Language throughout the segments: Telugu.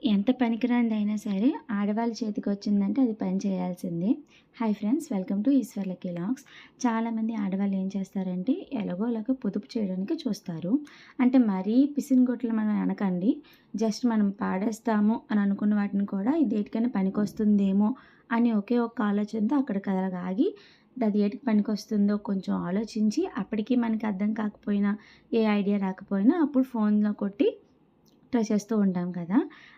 ఎంత పనికిరానిదైనా సరే ఆడవాళ్ళ చేతికొచ్చిందంటే అది పని చేయాల్సిందే. Hi friends, welcome to Eshwar lucky vlogs. చాలామంది ఆడవాళ్ళు ఏం చేస్తారంటే ఎలాగోలాగా పొదుపు చేయడానికి చూస్తారు. అంటే మరీ పిసినిగొట్టులు మనం అనకండి. జస్ట్ మనం పాడేస్తాము అని అనుకున్న వాటిని కూడా ఇది దేనికైనా పనికొస్తుందేమో అని ఒకే ఒక్క ఆలోచనతో అక్కడికి అలాగా ఆగి అది ఏటికి పనికొస్తుందో కొంచెం ఆలోచించి అప్పటికి మనకి అర్థం కాకపోయినా, ఏ ఐడియా రాకపోయినా అప్పుడు ఫోన్‌లో కొట్టి ట్రై చేస్తూ ఉంటాం కదా!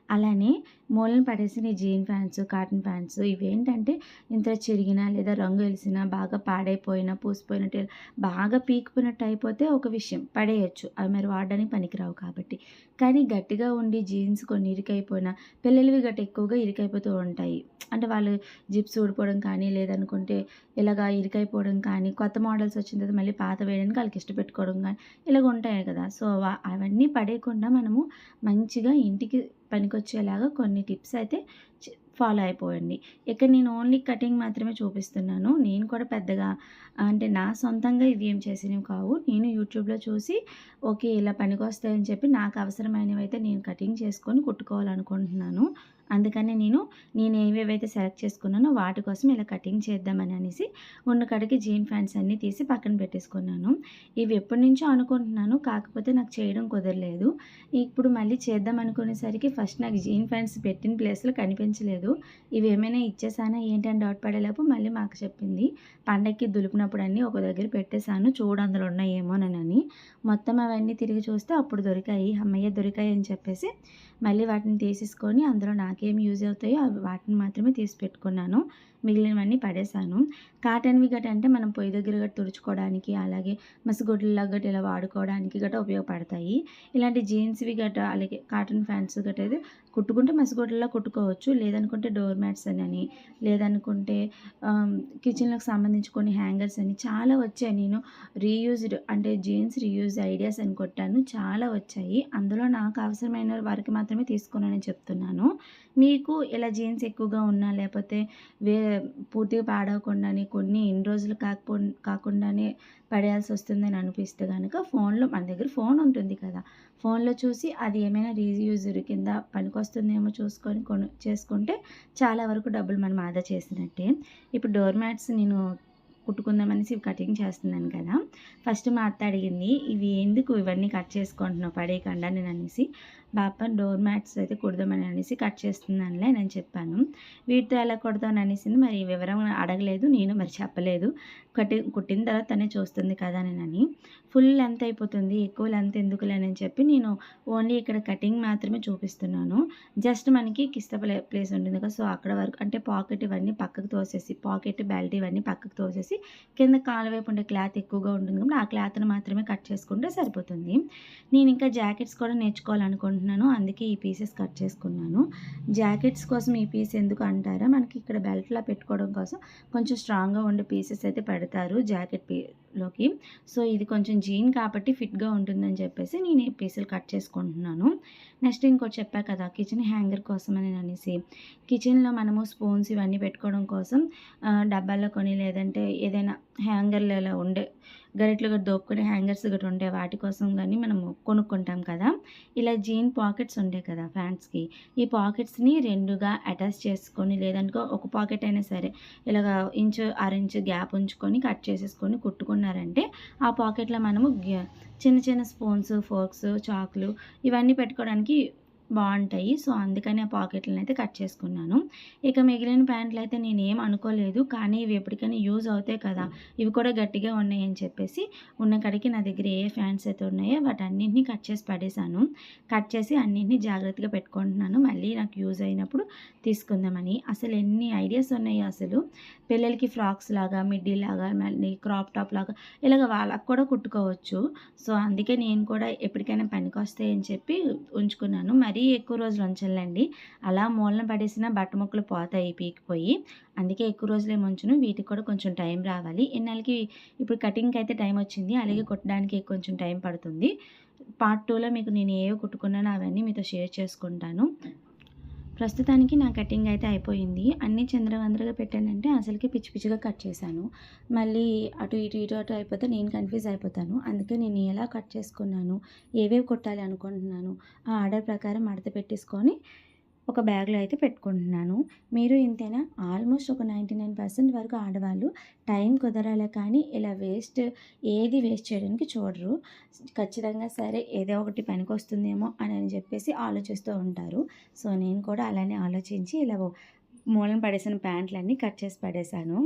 అలానే మూలన పడేసిన ఈ జీన్ ప్యాంట్స్, కాటన్ ప్యాంట్స్ ఇవేంటంటే ఇంత చిరిగినా లేదా రంగు ఎలిసినా, బాగా పాడైపోయినా, పూసిపోయినట్టు బాగా పీకిపోయినట్టు అయిపోతే ఒక విషయం పడేయొచ్చు. అవి మరి వాడడానికి పనికిరావు కాబట్టి. కానీ గట్టిగా ఉండి జీన్స్ కొన్ని ఇరుకైపోయినా పిల్లలవి గట్టా ఎక్కువగా ఇరుకైపోతూ ఉంటాయి. అంటే వాళ్ళు జిప్స్ ఊడిపోవడం కానీ, లేదనుకుంటే ఇలాగా ఇరుకైపోవడం కానీ, కొత్త మోడల్స్ వచ్చిన తర్వాత మళ్ళీ పాతవి వేయడానికి ఆళ్ళకి ఇష్టపెట్టుకోవడం గానీ ఇలాగ ఉంటాయి కదా! సో, అవన్నీ పడేయకుండా మనము మంచిగా ఇంటికి పనికొచ్చేలాగా కొన్ని టిప్స్ అయితే ఫాలో అయిపోయండి. ఇక్కడ నేను ఓన్లీ కటింగ్ మాత్రమే చూపిస్తున్నాను. నేను కూడా పెద్దగా అంటే నా సొంతంగా ఇవి ఏం చేసినవి కావు. నేను యూట్యూబ్‌లో చూసి ఓకే. ఇలా పనికొస్తాయని చెప్పి నాకు అవసరమైనవైతే నేను కటింగ్ చేసుకొని కుట్టుకోవాలనుకుంటున్నాను. అందుకని నేను ఏవేవైతే సెలెక్ట్ చేసుకున్నానో వాటి కోసం ఇలా కటింగ్ చేద్దామని అనేసి ఉన్న కాడికి జీన్ ప్యాంట్స్ అన్నీ తీసి పక్కన పెట్టేసుకున్నాను. ఇవి ఎప్పటినుంచో అనుకుంటున్నాను. కాకపోతే నాకు చేయడం కుదరలేదు. ఇప్పుడు మళ్ళీ చేద్దాం అనుకునేసరికి ఫస్ట్ నాకు జీన్ ప్యాంట్స్ పెట్టిన ప్లేస్‌లో కనిపించలేదు. ఇవేమైనా ఇచ్చేసానా ఏంటి అని డౌట్ పడేలోపు మళ్ళీ మా అక్క చెప్పింది. పండక్కి దులిపినప్పుడు అన్నీ ఒక దగ్గర పెట్టేసాను. చూడు అందులో ఉన్నాయేమోనని. మొత్తం అవన్నీ తిరిగి చూస్తే అప్పుడు దొరికాయి. హమ్మయ్య! దొరికాయి అని చెప్పేసి మళ్ళీ వాటిని తీసేసుకొని అందులో నాకేం యూజ్ అవుతాయో అవి వాటిని మాత్రమే తీసి పెట్టుకున్నాను. మిగిలినవన్నీ పడేశాను. కాటన్‌వి గటా అంటే మనం పొయ్యి దగ్గర గట్టా తుడుచుకోవడానికి, అలాగే మసిగుడ్డల్లాగా గట్టా ఇలా వాడుకోవడానికి గట్టా ఉపయోగపడతాయి. ఇలాంటి జీన్స్‌వి గట్టా అలాగే కాటన్ ప్యాంట్స్ గట్టా అయితే కుట్టుకుంటే మసిగుడ్డల్లా కుట్టుకోవచ్చు. లేదనుకుంటే డోర్ మ్యాట్స్ అని, లేదనుకుంటే కిచెన్‌లోకి సంబంధించి కొన్ని హ్యాంగర్స్ అని చాలా వచ్చాయి. నేను రీయూజ్డ్ అంటే జీన్స్ రీయూజ్ ఐడియాస్ అని కొట్టాను. చాలా వచ్చాయి. అందులో నాకు అవసరమైన వరకు మాత్రమే తీసుకున్నానని చెప్తున్నాను. మీకు ఇలా జీన్స్ ఎక్కువగా ఉన్నా లేపోతే వే పూర్తిగా పాడవకుండానే కొన్ని ఇన్ని రోజులు కాకుండానే పడేయాల్సొస్తుందని అనిపిస్తే గనక ఫోన్‌లో మన దగ్గర ఫోన్ ఉంటుంది కదా! ఫోన్‌లో చూసి అది ఏమైనా రీయూజ్డ్ కింద పనికొస్తుందేమో చూసుకొని చేసుకుంటే చాలా వరకు డబ్బులు మనం ఆదా చేసినట్టే. ఇప్పుడు డోర్ మ్యాట్స్ నేను కుట్టుకుందామనేసి ఇవి కటింగ్ చేస్తున్నాను కదా! ఫస్ట్ మా అత్త అడిగింది, "ఇవి ఎందుకు ఇవన్నీ కట్ చేసుకుంటున్నావు పడేయకుండా" నేననేసి, "పాప డోర్ మ్యాట్స్ అయితే కుడదామని అనేసి కట్ చేస్తున్నానులే" నేను చెప్పాను. వీటితో ఎలా కుడతావు అని అనేసింది. మరి వివరం అడగలేదు. నేను మరి చెప్పలేదు. కుట్టిన తర్వాత తనే చూస్తుంది కదా నేనని. ఫుల్ లెంత్ అయిపోతుంది. ఎక్కువ లెంత్ ఎందుకులే అని చెప్పి నేను ఓన్లీ ఇక్కడ కటింగ్ మాత్రమే చూపిస్తున్నాను. జస్ట్ మనకి కిస్త ప్లేస్ ఉంటుంది కదా! సో, అక్కడ వరకు అంటే పాకెట్ ఇవన్నీ పక్కకు తోసేసి, పాకెట్, బెల్ట్ ఇవన్నీ పక్కకు తోసేసి కింద కాళ్ళ వైపు ఉండే క్లాత్ ఎక్కువగా ఉంటుంది కాబట్టి ఆ క్లాత్‌ని మాత్రమే కట్ చేసుకుంటే సరిపోతుంది. నేను ఇంకా జాకెట్స్ కూడా నేర్చుకోవాలనుకుంటున్నాను. అందుకే ఈ పీసెస్ కట్ చేసుకున్నాను. జాకెట్స్ కోసం ఈ పీస్ ఎందుకు అంటారా? మనకి ఇక్కడ బెల్ట్‌లా పెట్టుకోవడం కోసం కొంచెం స్ట్రాంగ్‌గా ఉండే పీసెస్ అయితే పెడతారు లోకి. సో, ఇది కొంచెం జీన్ కాబట్టి ఫిట్‌గా ఉంటుందని చెప్పేసి నేను ఈ పీసులు కట్ చేసుకుంటున్నాను. నెక్స్ట్ ఇంకోటి చెప్పా కదా! కిచెన్ హ్యాంగర్ కోసమని అనేసి. కిచెన్‌లో మనము స్పూన్స్ ఇవన్నీ పెట్టుకోవడం కోసం డబ్బాల్లో కొని లేదంటే ఏదైనా హ్యాంగర్‌లు ఇలా ఉండే గరిటెలు గట్రా దోపుకునే హ్యాంగర్స్ గట్రా ఉండే వాటి కోసం గానీ మనము కొనుక్కుంటాం కదా! ఇలా జీన్ పాకెట్స్ ఉంటాయి కదా ప్యాంట్స్‌కి. ఈ పాకెట్స్‌ని 2గా అటాచ్ చేసుకొని లేదనుకో ఒక పాకెట్ అయినా సరే ఇలాగా ఇంచు, అరించు గ్యాప్ ఉంచుకొని కట్ చేసేసుకొని కుట్టుకున్నారంటే ఆ పాకెట్‌లో మనము చిన్న చిన్న స్పూన్స్, ఫోర్క్స్, చాకులు ఇవన్నీ పెట్టుకోవడానికి బావుంటాయి. సో, అందుకని ఆ పాకెట్లనైతే కట్ చేసుకున్నాను. ఇక మిగిలిన ప్యాంట్లయితే నేనేం అనుకోలేదు. కానీ ఇవి ఎప్పటికైనా యూజ్ అవుతాయి కదా! ఇవి కూడా గట్టిగా ఉన్నాయని చెప్పేసి ఉన్న కాడికి నా దగ్గర ఏ ప్యాంట్స్ అయితే ఉన్నాయో వాటన్నిటిని కట్ చేసి పడేశాను. కట్ చేసి అన్నిటిని జాగ్రత్తగా పెట్టుకుంటున్నాను. మళ్ళీ నాకు యూజ్ అయినప్పుడు తీసుకుందామని. అసలు ఎన్ని ఐడియాస్ ఉన్నాయో అసలు. పిల్లలకి ఫ్రాక్స్ లాగా, మిడ్డీలాగా, మళ్ళీ క్రాప్ టాప్ లాగా ఇలాగ వాళ్ళకి కూడా కుట్టుకోవచ్చు. సో, అందుకే నేను కూడా ఎప్పటికైనా పనికొస్తాయని చెప్పి ఉంచుకున్నాను. మరీ ఎక్కువ రోజులు ఉంచనులేండి. అలా మూలన పడేసిన బట్ట ముక్కలు పోతాయి పీకిపోయి. అందుకే ఎక్కువ రోజులేమి ఉంచను. వీటికి కూడా కొంచెం టైం రావాలి. ఇన్నాళ్ళకి ఇప్పుడు కటింగ్‌కయితే టైమొచ్చింది. అలాగే కుట్టడానికి కొంచెం టైం పడుతుంది. పార్ట్ 2లో మీకు నేను ఏవి కుట్టుకున్నానో అవన్నీ మీతో షేర్ చేసుకుంటాను. ప్రస్తుతానికి నా కటింగ్ అయితే అయిపోయింది. అన్నీ చిందరవందరగా పెట్టానంటే అసలకి పిచ్చి పిచ్చిగా కట్ చేశాను. మళ్ళీ అటు ఇటు, ఇటు అటు అయిపోతే నేను కన్‌ఫ్యూజ్ అయిపోతాను. అందుకే నేను ఎలా కట్ చేసుకున్నాను, ఏవేవి కుట్టాలి అనుకుంటున్నాను, ఆ ఆర్డర్ ప్రకారం మడత పెట్టేసుకొని ఒక బ్యాగ్లో అయితే పెట్టుకుంటున్నాను. మీరు ఇంతేనా? ఆల్మోస్ట్ ఒక 99% వరకు ఆడవాళ్ళు టైం కుదరాలే కానీ ఇలా ఏది వేస్ట్ చేయడానికి చూడరు. ఖచ్చితంగా సరే ఏదో ఒకటి పనికొస్తుందేమో అని చెప్పేసి ఆలోచిస్తూ ఉంటారు. సో నేను కూడా అలానే ఆలోచించి ఇలా మూలన పడేసిన ప్యాంట్లన్నీ కట్ చేసి పడేశాను.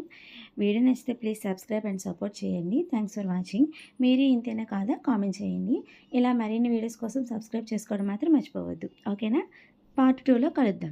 వీడియో నచ్చితే ప్లీజ్ సబ్స్క్రైబ్ అండ్ సపోర్ట్ చేయండి. Thanks for watching. మీరు ఇంతేనా కాదా కామెంట్ చేయండి. ఇలా మరిన్ని వీడియోస్ కోసం సబ్స్క్రైబ్ చేసుకోవడం మాత్రం మర్చిపోవద్దు. ఓకేనా? పార్ట్ 2లో కలుద్దాం.